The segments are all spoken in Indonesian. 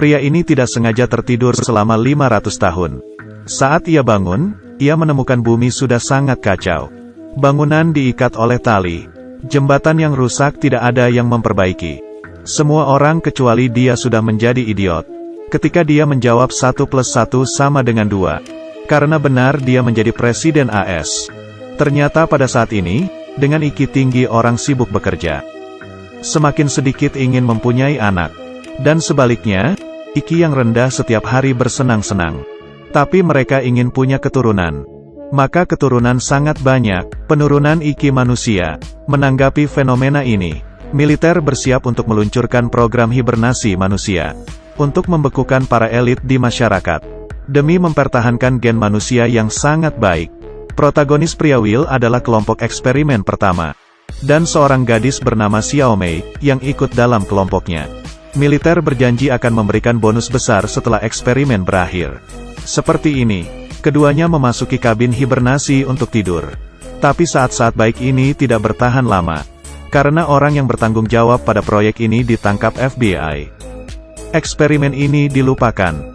Pria ini tidak sengaja tertidur selama 500 tahun. Saat ia bangun, ia menemukan bumi sudah sangat kacau. Bangunan diikat oleh tali. Jembatan yang rusak tidak ada yang memperbaiki. Semua orang kecuali dia sudah menjadi idiot. Ketika dia menjawab 1 plus 1 sama dengan 2. Karena benar dia menjadi presiden AS. Ternyata pada saat ini, dengan IQ tinggi orang sibuk bekerja. Semakin sedikit ingin mempunyai anak. Dan sebaliknya, IQ yang rendah setiap hari bersenang-senang. Tapi mereka ingin punya keturunan. Maka keturunan sangat banyak. Penurunan IQ manusia. Menanggapi fenomena ini, militer bersiap untuk meluncurkan program hibernasi manusia. Untuk membekukan para elit di masyarakat. Demi mempertahankan gen manusia yang sangat baik. Protagonis pria Will adalah kelompok eksperimen pertama. Dan seorang gadis bernama Xiao Mei, yang ikut dalam kelompoknya. Militer berjanji akan memberikan bonus besar setelah eksperimen berakhir. Seperti ini, keduanya memasuki kabin hibernasi untuk tidur. Tapi saat-saat baik ini tidak bertahan lama. Karena orang yang bertanggung jawab pada proyek ini ditangkap FBI. Eksperimen ini dilupakan.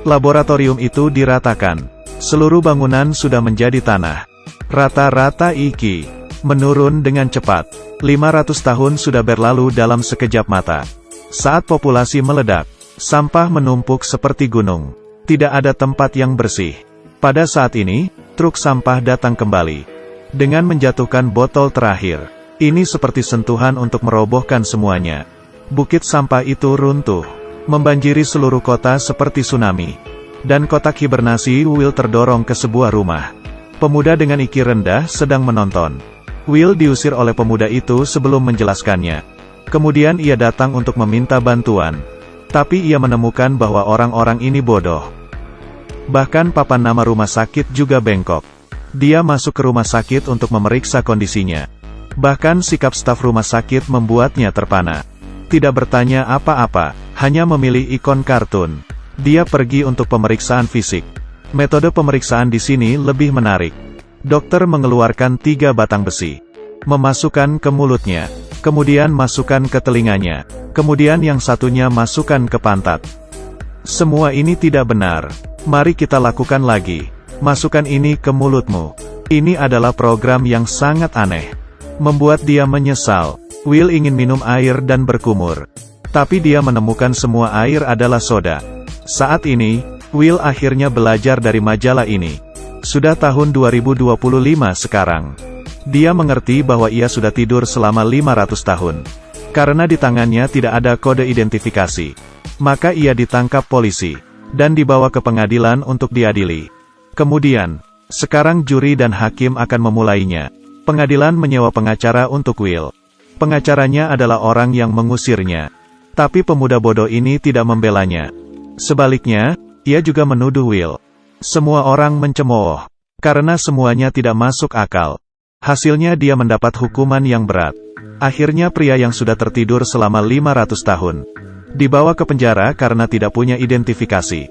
Laboratorium itu diratakan. Seluruh bangunan sudah menjadi tanah. Rata-rata IQ menurun dengan cepat. 500 tahun sudah berlalu dalam sekejap mata. Saat populasi meledak, sampah menumpuk seperti gunung. Tidak ada tempat yang bersih. Pada saat ini, truk sampah datang kembali. Dengan menjatuhkan botol terakhir. Ini seperti sentuhan untuk merobohkan semuanya. Bukit sampah itu runtuh. Membanjiri seluruh kota seperti tsunami. Dan kotak hibernasi Will terdorong ke sebuah rumah. Pemuda dengan IQ rendah sedang menonton. Will diusir oleh pemuda itu sebelum menjelaskannya. Kemudian ia datang untuk meminta bantuan. Tapi ia menemukan bahwa orang-orang ini bodoh. Bahkan papan nama rumah sakit juga bengkok. Dia masuk ke rumah sakit untuk memeriksa kondisinya. Bahkan sikap staf rumah sakit membuatnya terpana. Tidak bertanya apa-apa, hanya memilih ikon kartun. Dia pergi untuk pemeriksaan fisik. Metode pemeriksaan di sini lebih menarik. Dokter mengeluarkan 3 batang besi. Memasukkan ke mulutnya. Kemudian masukkan ke telinganya. Kemudian yang satunya masukkan ke pantat. Semua ini tidak benar. Mari kita lakukan lagi. Masukkan ini ke mulutmu. Ini adalah program yang sangat aneh. Membuat dia menyesal. Will ingin minum air dan berkumur. Tapi dia menemukan semua air adalah soda. Saat ini, Will akhirnya belajar dari majalah ini. Sudah tahun 2025 sekarang. Dia mengerti bahwa ia sudah tidur selama 500 tahun. Karena di tangannya tidak ada kode identifikasi. Maka ia ditangkap polisi. Dan dibawa ke pengadilan untuk diadili. Kemudian, sekarang juri dan hakim akan memulainya. Pengadilan menyewa pengacara untuk Will. Pengacaranya adalah orang yang mengusirnya. Tapi pemuda bodoh ini tidak membelanya. Sebaliknya, ia juga menuduh Will. Semua orang mencemooh. Karena semuanya tidak masuk akal. Hasilnya dia mendapat hukuman yang berat. Akhirnya pria yang sudah tertidur selama 500 tahun. Dibawa ke penjara karena tidak punya identifikasi.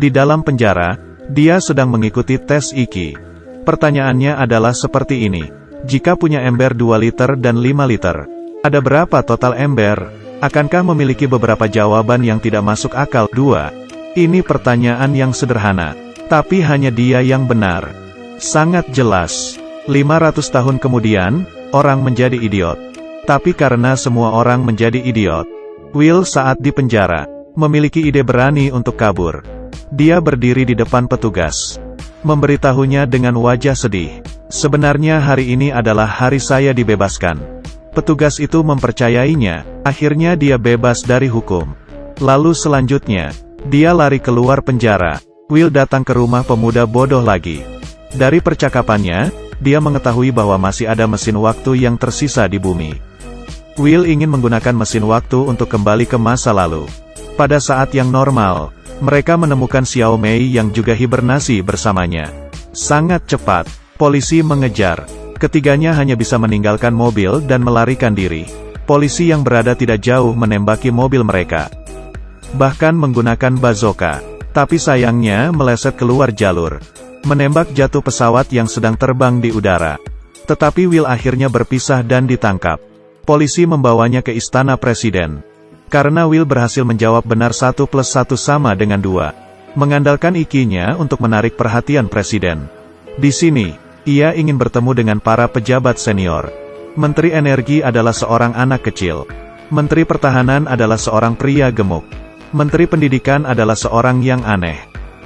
Di dalam penjara, dia sedang mengikuti tes IQ. Pertanyaannya adalah seperti ini. Jika punya ember 2 liter dan 5 liter, ada berapa total ember? Akankah memiliki beberapa jawaban yang tidak masuk akal? 2. Ini pertanyaan yang sederhana. Tapi hanya dia yang benar. Sangat jelas. 500 tahun kemudian, orang menjadi idiot. Tapi karena semua orang menjadi idiot, Will saat di penjara, memiliki ide berani untuk kabur. Dia berdiri di depan petugas. Memberitahunya dengan wajah sedih. Sebenarnya hari ini adalah hari saya dibebaskan. Petugas itu mempercayainya, akhirnya dia bebas dari hukum. Lalu selanjutnya, dia lari keluar penjara. Will datang ke rumah pemuda bodoh lagi. Dari percakapannya, dia mengetahui bahwa masih ada mesin waktu yang tersisa di bumi. Will ingin menggunakan mesin waktu untuk kembali ke masa lalu. Pada saat yang normal, mereka menemukan Xiao Mei yang juga hibernasi bersamanya. Sangat cepat, polisi mengejar. Ketiganya hanya bisa meninggalkan mobil dan melarikan diri. Polisi yang berada tidak jauh menembaki mobil mereka. Bahkan menggunakan bazooka. Tapi sayangnya meleset keluar jalur. Menembak jatuh pesawat yang sedang terbang di udara. Tetapi Will akhirnya berpisah dan ditangkap. Polisi membawanya ke istana presiden. Karena Will berhasil menjawab benar 1 plus 1 sama dengan 2. Mengandalkan IQ-nya untuk menarik perhatian Presiden. Di sini, ia ingin bertemu dengan para pejabat senior. Menteri Energi adalah seorang anak kecil. Menteri Pertahanan adalah seorang pria gemuk. Menteri Pendidikan adalah seorang yang aneh.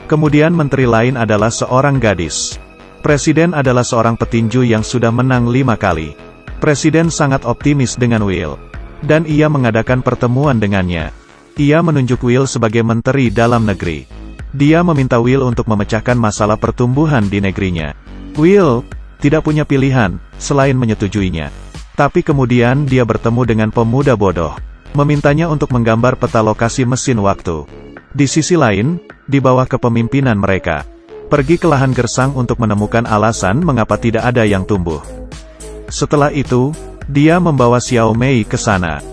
Kemudian menteri lain adalah seorang gadis. Presiden adalah seorang petinju yang sudah menang 5 kali. Presiden sangat optimis dengan Will. Dan ia mengadakan pertemuan dengannya. Ia menunjuk Will sebagai Menteri Dalam Negeri. Dia meminta Will untuk memecahkan masalah pertumbuhan di negerinya. Will tidak punya pilihan selain menyetujuinya. Tapi kemudian dia bertemu dengan pemuda bodoh, memintanya untuk menggambar peta lokasi mesin waktu. Di sisi lain, di bawah kepemimpinan mereka, pergi ke lahan gersang untuk menemukan alasan mengapa tidak ada yang tumbuh. Setelah itu, dia membawa Xiao Mei ke sana.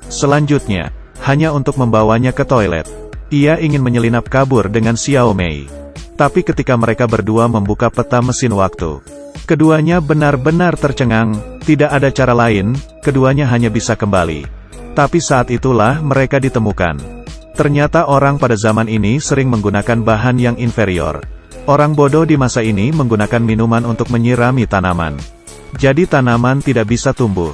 Selanjutnya, hanya untuk membawanya ke toilet. Ia ingin menyelinap kabur dengan Xiao Mei. Tapi ketika mereka berdua membuka peta mesin waktu, keduanya benar-benar tercengang. Tidak ada cara lain, keduanya hanya bisa kembali. Tapi saat itulah mereka ditemukan. Ternyata orang pada zaman ini sering menggunakan bahan yang inferior. Orang bodoh di masa ini menggunakan minuman untuk menyirami tanaman. Jadi tanaman tidak bisa tumbuh.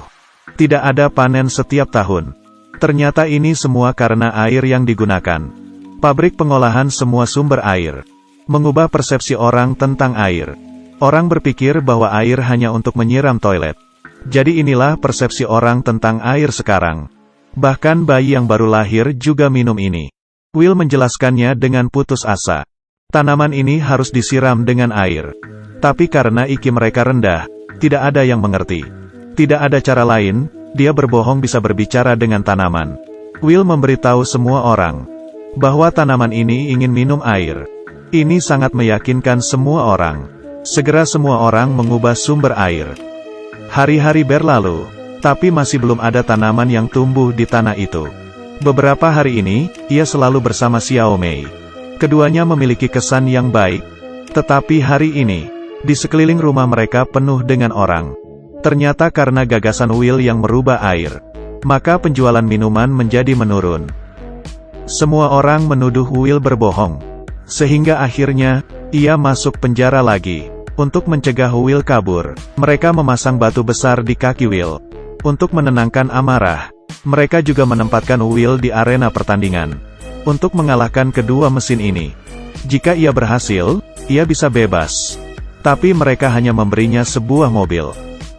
Tidak ada panen setiap tahun. Ternyata ini semua karena air yang digunakan. Pabrik pengolahan semua sumber air. Mengubah persepsi orang tentang air. Orang berpikir bahwa air hanya untuk menyiram toilet. Jadi inilah persepsi orang tentang air sekarang. Bahkan bayi yang baru lahir juga minum ini. Will menjelaskannya dengan putus asa. Tanaman ini harus disiram dengan air. Tapi karena IQ mereka rendah, tidak ada yang mengerti. Tidak ada cara lain, dia berbohong bisa berbicara dengan tanaman. Will memberitahu semua orang bahwa tanaman ini ingin minum air. Ini sangat meyakinkan semua orang. Segera semua orang mengubah sumber air. Hari-hari berlalu, tapi masih belum ada tanaman yang tumbuh di tanah itu. Beberapa hari ini, ia selalu bersama Xiao Mei. Keduanya memiliki kesan yang baik. Tetapi hari ini, di sekeliling rumah mereka penuh dengan orang. Ternyata karena gagasan Will yang merubah air, maka penjualan minuman menjadi menurun. Semua orang menuduh Will berbohong. Sehingga akhirnya, ia masuk penjara lagi. Untuk mencegah Will kabur, mereka memasang batu besar di kaki Will. Untuk menenangkan amarah, mereka juga menempatkan Will di arena pertandingan. Untuk mengalahkan kedua mesin ini. Jika ia berhasil, ia bisa bebas. Tapi mereka hanya memberinya sebuah mobil.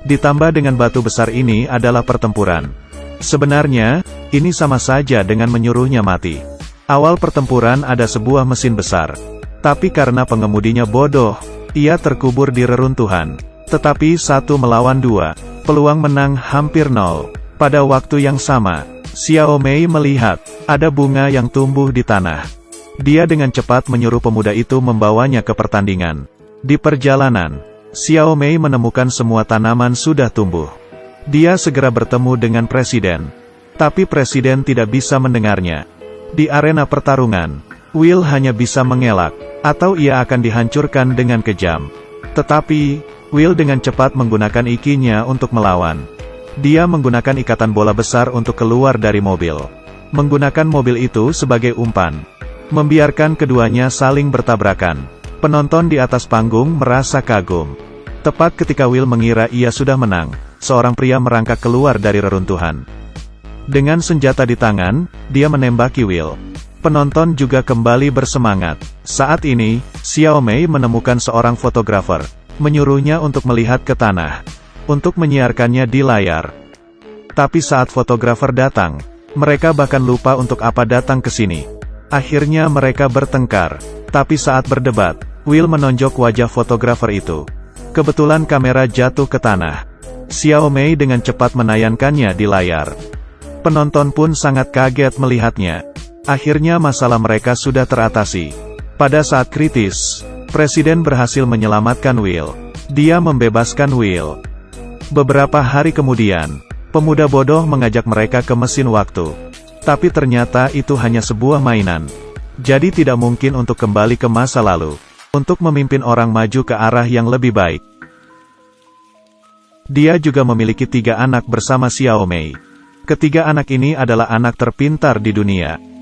Ditambah dengan batu besar ini adalah pertempuran. Sebenarnya, ini sama saja dengan menyuruhnya mati. Awal pertempuran ada sebuah mesin besar. Tapi karena pengemudinya bodoh, ia terkubur di reruntuhan. Tetapi 1 melawan 2, peluang menang hampir 0. Pada waktu yang sama, Xiao Mei melihat ada bunga yang tumbuh di tanah. Dia dengan cepat menyuruh pemuda itu membawanya ke pertandingan. Di perjalanan, Xiao Mei menemukan semua tanaman sudah tumbuh. Dia segera bertemu dengan presiden. Tapi presiden tidak bisa mendengarnya. Di arena pertarungan, Will hanya bisa mengelak, atau ia akan dihancurkan dengan kejam. Tetapi, Will dengan cepat menggunakan IQ-nya untuk melawan. Dia menggunakan ikatan bola besar untuk keluar dari mobil. Menggunakan mobil itu sebagai umpan. Membiarkan keduanya saling bertabrakan. Penonton di atas panggung merasa kagum. Tepat ketika Will mengira ia sudah menang, seorang pria merangkak keluar dari reruntuhan. Dengan senjata di tangan, dia menembaki Will. Penonton juga kembali bersemangat. Saat ini, Xiao Mei menemukan seorang fotografer, menyuruhnya untuk melihat ke tanah, untuk menyiarkannya di layar. Tapi saat fotografer datang, mereka bahkan lupa untuk apa datang ke sini. Akhirnya mereka bertengkar. Tapi saat berdebat, Will menonjok wajah fotografer itu. Kebetulan kamera jatuh ke tanah. Xiao Mei dengan cepat menayangkannya di layar. Penonton pun sangat kaget melihatnya. Akhirnya masalah mereka sudah teratasi. Pada saat kritis, presiden berhasil menyelamatkan Will. Dia membebaskan Will. Beberapa hari kemudian, pemuda bodoh mengajak mereka ke mesin waktu. Tapi ternyata itu hanya sebuah mainan. Jadi tidak mungkin untuk kembali ke masa lalu. Untuk memimpin orang maju ke arah yang lebih baik. Dia juga memiliki 3 anak bersama Xiao Mei. Ketiga anak ini adalah anak terpintar di dunia.